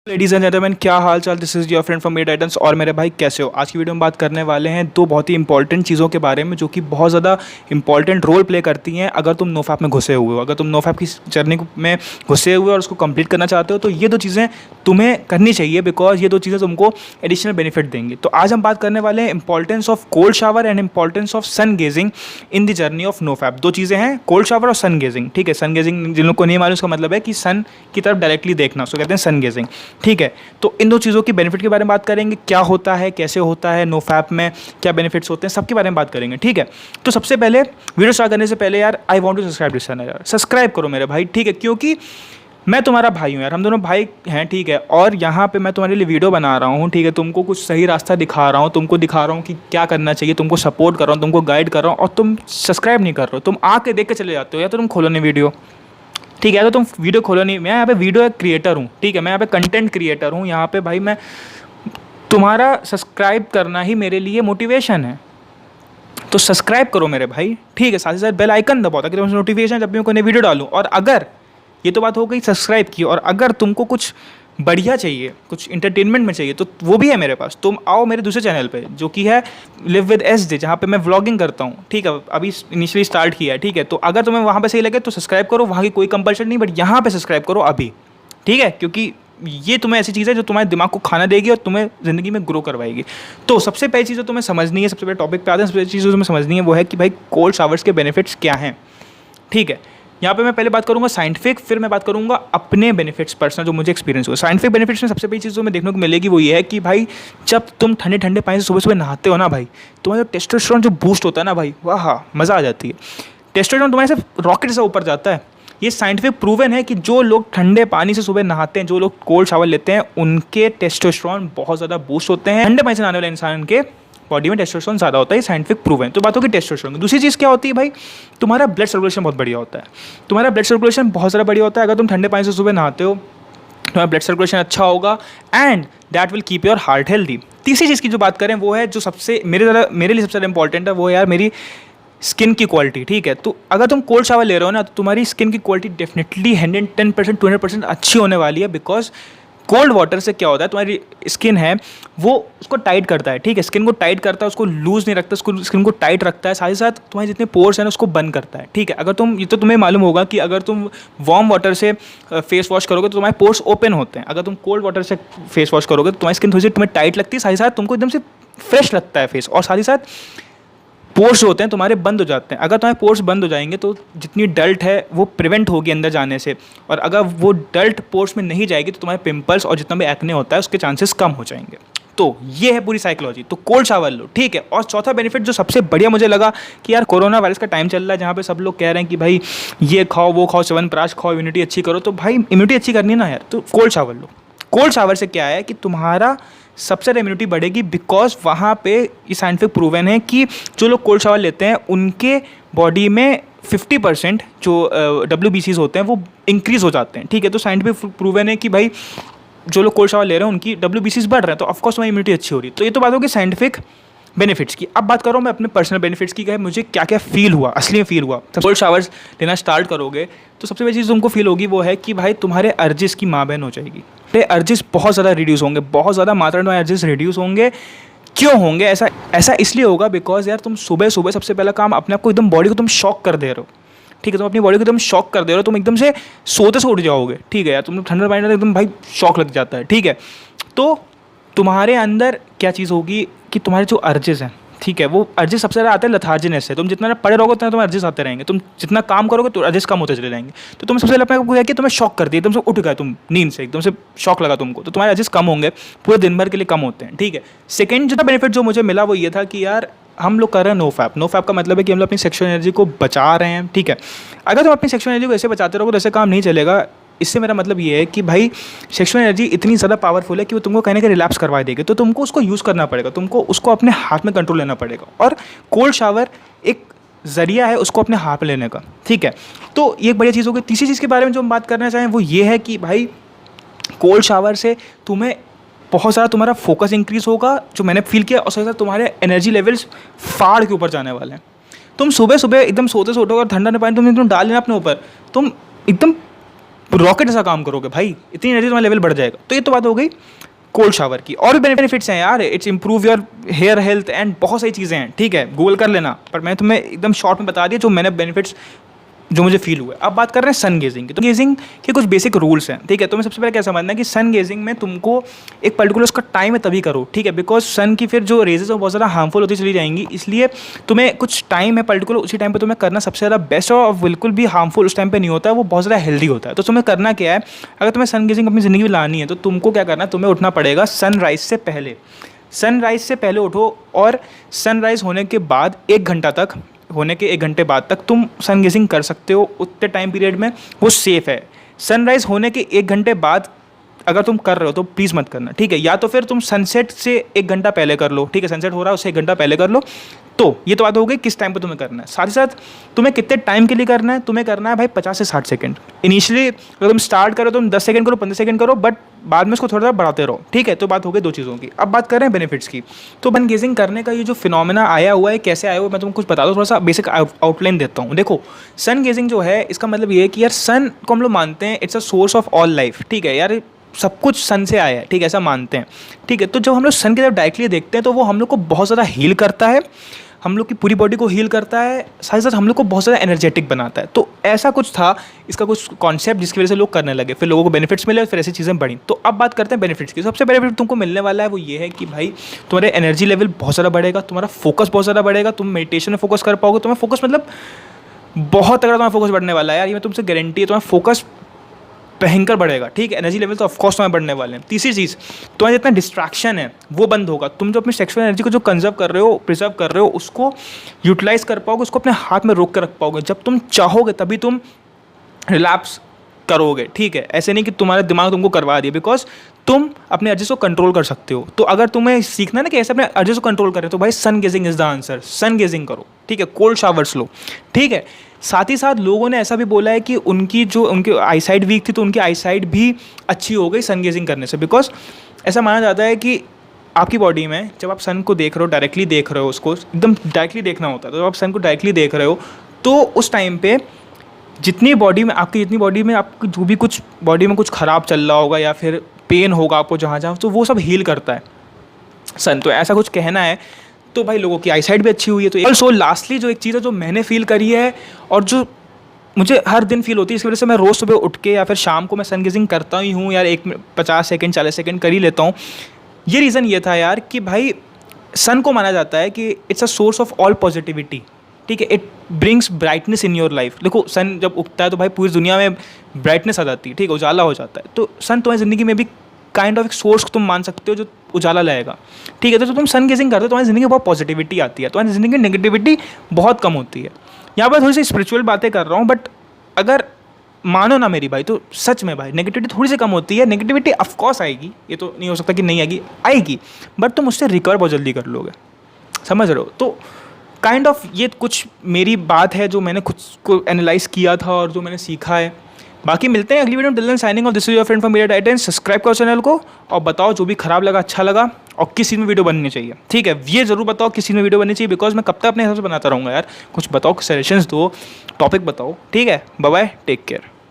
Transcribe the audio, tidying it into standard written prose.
Ladies and gentleman, क्या हाल चाल। This is your friend from made titans. और मेरे भाई कैसे हो। आज की वीडियो में बात करने वाले हैं दो बहुत ही इंपॉर्टेंट चीज़ों के बारे में जो कि बहुत ज़्यादा इंपॉर्टेंट रोल प्ले करती हैं अगर तुम नोफैप में घुसे हुए हो, अगर तुम नोफैप की जर्नी में घुसे हुए हो और उसको कंप्लीट करना चाहते हो तो ये दो चीज़ें तुम्हें करनी चाहिए, बिकॉज ये दो चीज़ें तुमको एडिशनल बेनिफिट देंगी। तो आज हम बात करने वाले हैं importance of cold shower and importance of sun gazing in the journey of NoFap. दो चीज़ें हैं, कोल्ड शावर और सन गेजिंग। ठीक है, सन गेजिंग जिन लोगों को नहीं मालूम उसका मतलब है कि सन की तरफ डायरेक्टली देखना, उसको कहते हैं सन गेजिंग। ठीक है, तो इन दो चीज़ों की बेनिफिट के बारे में बात करेंगे, क्या होता है, कैसे होता है, नोफैप में क्या बेनिफिट्स होते हैं, सबके बारे में बात करेंगे। ठीक है, तो सबसे पहले वीडियो स्टार्ट करने से पहले यार I want to subscribe this channel यार, सब्सक्राइब करो मेरे भाई। ठीक है, क्योंकि मैं तुम्हारा भाई हूँ यार, हम दोनों भाई हैं। ठीक है, और यहाँ पे मैं तुम्हारे लिए वीडियो बना रहा हूँ। ठीक है, तुमको कुछ सही रास्ता दिखा रहा हूँ, तुमको दिखा रहा हूँ कि क्या करना चाहिए, तुमको सपोर्ट कर रहा हूँ, तुमको गाइड कर रहा हूँ, और तुम सब्सक्राइब नहीं कर रहे हो। तुम आके देख के चले जाते हो या तो तुम खोलो नहीं वीडियो। ठीक है, तो तुम वीडियो खोलो नहीं। मैं यहाँ पे वीडियो क्रिएटर हूँ। ठीक है, मैं यहाँ पे कंटेंट क्रिएटर हूँ। यहाँ पे भाई मैं तुम्हारा सब्सक्राइब करना ही मेरे लिए मोटिवेशन है, तो सब्सक्राइब करो मेरे भाई। ठीक है, साथ ही साथ बेल आइकन दबाओ ताकि तुम्हें नोटिफिकेशन जब भी मैं कोई नई वीडियो डालूँ। और अगर ये तो बात हो गई सब्सक्राइब की, और अगर तुमको कुछ बढ़िया चाहिए, कुछ इंटरटेनमेंट में चाहिए, तो वो भी है मेरे पास। तुम आओ मेरे दूसरे चैनल पे जो कि है लिव विद SD, जहाँ पे मैं व्लॉगिंग करता हूँ। ठीक है, अभी इनिशियली स्टार्ट किया है। ठीक है, तो अगर तुम्हें वहाँ पे सही लगे तो सब्सक्राइब करो, वहाँ की कोई कंपल्शन नहीं, बट यहाँ पे सब्सक्राइब करो अभी। ठीक है, क्योंकि ये तुम्हें ऐसी चीज़ है जो तुम्हारे दिमाग को खाना देगी और तुम्हें ज़िंदगी में ग्रो करवाएगी। तो सबसे पहली चीज़ जो तुम्हें समझनी है, सबसे पहले टॉपिक पे आते हैं, सबसे पहली चीज़ जो तुम्हें समझनी है वो है कि भाई कोल्ड शावर्स के बेनिफिट्स क्या हैं। ठीक है, यहाँ पे मैं पहले बात करूँगा साइंटिफिक, फिर मैं बात करूँगा अपने बेनिफिट्स पर्सनल जो मुझे एक्सपीरियंस हुआ। साइंटिफिक बेनिफिट्स में सबसे पहली चीज़ जो मैं देखने को मिलेगी वो ये है कि भाई जब तुम ठंडे ठंडे पानी से सुबह सुबह नहाते हो ना भाई, तुम्हारा जो टेस्टोस्टेरोन जो बूस्ट होता है ना भाई, वाह हाँ, मज़ा आ जाती है। टेस्टोस्टेरोन तुम्हारे से रॉकेट से ऊपर जाता है। ये साइंटिफिक प्रूवन है कि जो लोग ठंडे पानी से सुबह नहाते हैं, जो लोग कोल्ड शावर लेते हैं, उनके टेस्टोस्टेरोन बहुत ज़्यादा बूस्ट होते हैं। ठंडे पानी से नहाने वाले इंसान के बॉडी में टेस्टोस्टेरोन ज़्यादा होता है, साइंटिफिक प्रूव है। तो बात होगी टेस्टोस्टेरोन की। दूसरी चीज़ क्या होती है भाई, तुम्हारा ब्लड सर्कुलेशन बहुत बढ़िया होता है। तुम्हारा ब्लड सर्कुलेशन बहुत ज़्यादा बढ़िया होता है अगर तुम ठंडे पानी से सुबह नहाते हो, तुम्हारा ब्लड सर्कुलेशन अच्छा होगा and that will keep your heart healthy. तीसरी चीज़ की जो बात करें वो है जो सबसे मेरे लिए सबसे ज़्यादा इंपॉर्टेंट है, वो है यार मेरी स्किन की क्वालिटी। ठीक है, तो अगर तुम कोल्ड शावर ले रहे हो ना तो तुम्हारी स्किन की क्वालिटी डेफिनेटली 110% 200% अच्छी होने वाली है। बिकॉज कोल्ड वाटर से क्या होता है, तुम्हारी स्किन है वो उसको टाइट करता है। ठीक है, स्किन को टाइट करता है, उसको लूज नहीं रखता, उसको स्किन को टाइट रखता है। साथ ही साथ तुम्हारे जितने पोर्स हैं ना उसको बंद करता है। ठीक है, अगर तुम ये तो तुम्हें मालूम होगा कि अगर तुम वार्म वाटर से फेस वॉश करोगे तो तुम्हारे पोर्स ओपन होते हैं। अगर तुम कोल्ड वाटर से फेस वॉश करोगे तो तुम्हारी स्किन थोड़ी सी तुम्हें टाइट लगती है, साथ ही साथ तुमको एकदम से फ्रेश लगता है फेस, और साथ ही साथ पोर्स होते हैं तुम्हारे बंद हो जाते हैं। अगर तुम्हारे पोर्स बंद हो जाएंगे तो जितनी डल्ट है वो प्रिवेंट होगी अंदर जाने से, और अगर वो डल्ट पोर्स में नहीं जाएगी तो तुम्हारे पिंपल्स और जितना भी एक्ने होता है उसके चांसेस कम हो जाएंगे। तो ये है पूरी साइकोलॉजी। तो कोल्ड शावर लो। ठीक है, और चौथा बेनिफिट जो सबसे बढ़िया मुझे लगा कि यार कोरोना वायरस का टाइम चल रहा है जहाँ पे सब लोग कह रहे हैं कि भाई ये खाओ वो खाओ, च्यवनप्राश खाओ, इम्यूनिटी अच्छी करो। तो भाई इम्यूनिटी अच्छी करनी है ना यार, तो कोल्ड शावर लो। कोल्ड शावर से क्या है कि तुम्हारा सबसे ज़्यादा इम्यूनिटी बढ़ेगी, बिकॉज वहाँ पे ये साइंटिफिक प्रूवन है कि जो लोग कोल्ड शावर लेते हैं उनके बॉडी में 50% जो WBCs होते हैं वो इंक्रीज़ हो जाते हैं। ठीक है, तो साइंटिफिक प्रूवन है कि भाई जो लोग कोल्ड शावर ले रहे हैं उनकी WBCs बढ़ रहे हैं, तो ऑफकोर्स हमारी इम्यूनिटी अच्छी हो रही है। तो ये तो बात होगी साइंटिफिक बेनिफिट्स की। अब बात करो मैं अपने पर्सनल बेनिफिट्स की, मुझे क्या क्या फील हुआ, असली में फील हुआ। कोल्ड शावर्स लेना स्टार्ट करोगे तो सबसे पहली चीज़ तुमको फील होगी वो है कि भाई तुम्हारे अर्जिस की माँ बहन हो जाएगी। अर्जिस बहुत ज़्यादा रिड्यूस होंगे, बहुत ज़्यादा मात्रा में अर्जिस रिड्यूस होंगे। क्यों होंगे ऐसा इसलिए होगा बिकॉज यार तुम सुबह सुबह सबसे पहला काम अपने आप को एकदम बॉडी को तुम शॉक कर दे रहे हो। ठीक है, तुम अपनी बॉडी को एकदम शॉक कर दे रहे हो, तुम एकदम से सोते से उठ जाओगे। ठीक है यार, तुम ठंडा पानी एकदम भाई शॉक लग जाता है। ठीक है, तो तुम्हारे अंदर क्या चीज़ होगी कि तुम्हारे जो अर्जेस हैं, ठीक है, वो अर्जेस सबसे ज़्यादा आते हैं लथार्जिनेस से। तुम जितना पड़े रहोगे उतना तुम्हारे अर्जेस आते रहेंगे, तुम जितना काम करोगे तो अर्जेस कम होते चले जाएंगे। तो तुम सबसे पहले अपने को कि तुम्हें शॉक कर दिया, एकदम से उठ गए तुम नींद से, एकदम से शॉक लगा तुमको, तो तुम्हारे अर्जेस कम होंगे, पूरे दिन भर के लिए कम होते हैं। ठीक है, सेकेंड जो बेनिफिट जो मुझे मिला वो ये था कि यार हम लोग कर रहे हैं नोफैप। नोफैप का मतलब है कि हम लोग अपनी सेक्सुअल एनर्जी को बचा रहे हैं। ठीक है, अगर तुम अपनी सेक्सुअल एनर्जी को ऐसे बचाते रहोगे तो ऐसे काम नहीं चलेगा। इससे मेरा मतलब ये है कि भाई सेक्सुअल एनर्जी इतनी ज़्यादा पावरफुल है कि वो तुमको कहीं ना कहीं रिलैप्स करवा देगी, तो तुमको उसको यूज़ करना पड़ेगा, तुमको उसको अपने हाथ में कंट्रोल लेना पड़ेगा। और कोल्ड शावर एक ज़रिया है उसको अपने हाथ में लेने का। ठीक है, तो ये एक बढ़िया चीज़ होगी। तीसरी चीज़ के बारे में जो हम बात करना चाहें वो ये है कि भाई कोल्ड शावर से तुम्हें बहुत सारा तुम्हारा फोकस इंक्रीज़ होगा, जो मैंने फील किया, और साथ साथ तुम्हारे एनर्जी लेवल्स फाड़ के ऊपर जाने वाले हैं। तुम सुबह सुबह एकदम सोते से उठोगे और ठंडा पानी तुम एकदम डाल लेना अपने ऊपर, तुम एकदम रॉकेट जैसा काम करोगे भाई, इतनी एनर्जी तुम्हारा लेवल बढ़ जाएगा। तो ये तो बात हो गई कोल्ड शावर की। और भी बेनिफिट्स हैं यार, it's improve your hair health and बहुत सारी चीज़ें हैं, ठीक है, गूगल कर लेना, पर मैं तुम्हें एकदम शॉर्ट में बता दिया जो मैंने बेनिफिट्स जो मुझे फील हुआ। अब बात कर रहे हैं सन गेजिंग की। तो गेजिंग के कुछ बेसिक रूल्स हैं, ठीक है। तुम्हें सबसे पहले क्या समझना है कि सन गेजिंग में तुमको एक पर्टिकुलर उसका टाइम है तभी करो, ठीक है, बिकॉज सन की फिर जो रेजेस है वो बहुत ज़्यादा हार्मफुल होती चली जाएंगी, इसलिए तुम्हें कुछ टाइम है पर्टिकुलर, उसी टाइम पे तुम्हें करना सबसे ज़्यादा बेस्ट और बिल्कुल भी हार्मफुल उस टाइम पे नहीं होता है, वो बहुत ज़्यादा हेल्दी होता है। तो तुम्हें करना क्या है, अगर तुम्हें सन गेजिंग अपनी ज़िंदगी में लानी है तो तुमको क्या करना है, तुम्हें उठना पड़ेगा सनराइज से पहले। सनराइज से पहले उठो और सनराइज होने के बाद 1 घंटा तक, होने के 1 घंटे बाद तक तुम सन गेजिंग कर सकते हो। उतने टाइम पीरियड में वो सेफ़ है। सनराइज़ होने के 1 घंटे बाद अगर तुम कर रहे हो तो प्लीज़ मत करना, ठीक है। या तो फिर तुम सनसेट से 1 घंटा पहले कर लो, ठीक है, सनसेट हो रहा है उससे 1 घंटा पहले कर लो। तो ये तो बात हो गई किस टाइम पे तुम्हें करना है। साथ ही साथ तुम्हें कितने टाइम के लिए करना है, तुम्हें करना है भाई 50 से 60 सेकंड। इनिशियली अगर तुम स्टार्ट करो तुम 10 सेकंड करो, 15 सेकंड करो, बट बाद में उसको थोड़ा सा बढ़ाते रहो, ठीक है। तो बात हो गई 2 चीज़ों की। अब बात कर रहे हैं बेनिफिट्स की। तो सन गेजिंग करने का ये जो फिनोमेना आया हुआ है, कैसे आया हुआ है, मैं तुमको कुछ बता दूँ, थोड़ा सा बेसिक आउटलाइन देता हूँ। देखो, सन गेजिंग जो है इसका मतलब ये है कि यार सन को हम लोग मानते हैं it's a source of all life, ठीक है यार, सब कुछ सन से आया है, ठीक है, ऐसा मानते हैं, ठीक है। तो जब हम लोग सन की तरफ डायरेक्टली देखते हैं तो वो हम लोग को बहुत ज़्यादा हील करता है, हम लोग की पूरी बॉडी को हील करता है, साथ ही साथ हम लोग को बहुत ज़्यादा एनर्जेटिक बनाता है। तो ऐसा कुछ था इसका कुछ कॉन्सेप्ट जिसकी वजह से लोग करने लगे, फिर लोगों को बेनिफिट्स मिले और फिर ऐसी चीज़ें बढ़ी। तो अब बात करते हैं बेनिफिट्स की। सबसे बेनिफिट तुमको मिलने वाला है वो ये है कि भाई तुम्हारे एनर्जी लेवल बहुत ज़्यादा बढ़ेगा, तुम्हारा फोकस बहुत ज़्यादा बढ़ेगा, तुम मेडिटेशन में फोकस कर पाओगे, तुम्हें फोकस मतलब बहुत तगड़ा तुम्हारा फोकस बढ़ने वाला है यार, ये मैं तुमसे गारंटी है, तुम्हारा फोकस भयंकर बढ़ेगा, ठीक है। एनर्जी लेवल तो ऑफकोर्स तुम्हें बढ़ने वाले हैं। तीसरी चीज़, तुम्हारा जितना डिस्ट्रैक्शन है वो बंद होगा। तुम जो अपनी सेक्सुअल एनर्जी को जो कंजर्व कर रहे हो, प्रिजर्व कर रहे हो, उसको यूटिलाइज कर पाओगे, उसको अपने हाथ में रोक कर रख पाओगे। जब तुम चाहोगे तभी तुम रिलैप्स करोगे, ठीक है। ऐसे नहीं कि तुम्हारा दिमाग तुमको करवा दिए, बिकॉज तुम अपने अर्जेस को कंट्रोल कर सकते हो। तो अगर तुम्हें सीखना है ना कि ऐसे अपने अर्जेस को कंट्रोल करें, तो भाई sun gazing is the answer. Sun gazing करो, ठीक है, कोल्ड शावर्स लो, ठीक है। साथ ही साथ लोगों ने ऐसा भी बोला है कि उनकी आईसाइट वीक थी तो उनकी आईसाइट भी अच्छी हो गई सन गेजिंग करने से, बिकॉज ऐसा माना जाता है कि आपकी बॉडी में जब आप सन को देख रहे हो, डायरेक्टली देख रहे हो, उसको एकदम डायरेक्टली देखना होता है, तो जब आप सन को डायरेक्टली देख रहे हो तो उस टाइम पे जितनी बॉडी में आपको जो भी कुछ बॉडी में कुछ ख़राब चल रहा होगा या फिर पेन होगा आपको जहाँ जहाँ, तो वो सब हील करता है सन। तो ऐसा कुछ कहना है। तो भाई लोगों की आईसाइट भी अच्छी हुई है। तो ऑल्सो लास्टली जो एक चीज़ है जो मैंने फील करी है और जो मुझे हर दिन फील होती है, इसकी वजह से मैं रोज़ सुबह उठ के या फिर शाम को मैं सन गेजिंग करता ही हूँ यार, 50 सेकंड 40 सेकंड कर ही लेता हूँ। ये रीज़न ये था यार कि भाई सन को माना जाता है कि it's a source of all positivity, ठीक है। It brings brightness in your life. देखो सन जब उगता है तो भाई पूरी दुनिया में ब्राइटनेस आ जाती है, ठीक है, उजाला हो जाता है। तो सन तुम्हारी ज़िंदगी में भी काइंड ऑफ एक सोर्स तुम मान सकते हो जो उजाला लाएगा, ठीक है। तो तुम सन गेजिंग करते हो तुम्हारी ज़िंदगी में बहुत पॉजिटिविटी आती है, तुम्हारी ज़िंदगी में नेगेटिविटी बहुत कम होती है। यहाँ पर थोड़ी सी स्पिरिचुअल बातें कर रहा हूँ, बट अगर मानो ना मेरी भाई तो सच में भाई नेगेटिविटी थोड़ी सी कम होती है। नेगेटिविटी ऑफकोर्स आएगी, ये तो नहीं हो सकता कि नहीं आएगी, आएगी, बट तुम उससे रिकवर बहुत जल्दी कर लोगे, समझ रहे हो। तो काइंड ऑफ ये कुछ मेरी बात है जो मैंने खुद को एनालाइज किया था और जो मैंने सीखा है। बाकी मिलते हैं अगली वीडियो में। Till then signing off, this is your friend from Media Titans. Subscribe करो चैनल को और बताओ जो भी खराब लगा, अच्छा लगा और किस चीज़ में वीडियो बननी चाहिए, ठीक है। ये जरूर बताओ किस चीज़ में वीडियो बननी चाहिए, बिकॉज मैं कब तक अपने हिसाब से बनाता रहूँगा यार। कुछ बताओ, सजेशंस दो, टॉपिक बताओ, ठीक है। Bye bye, take care.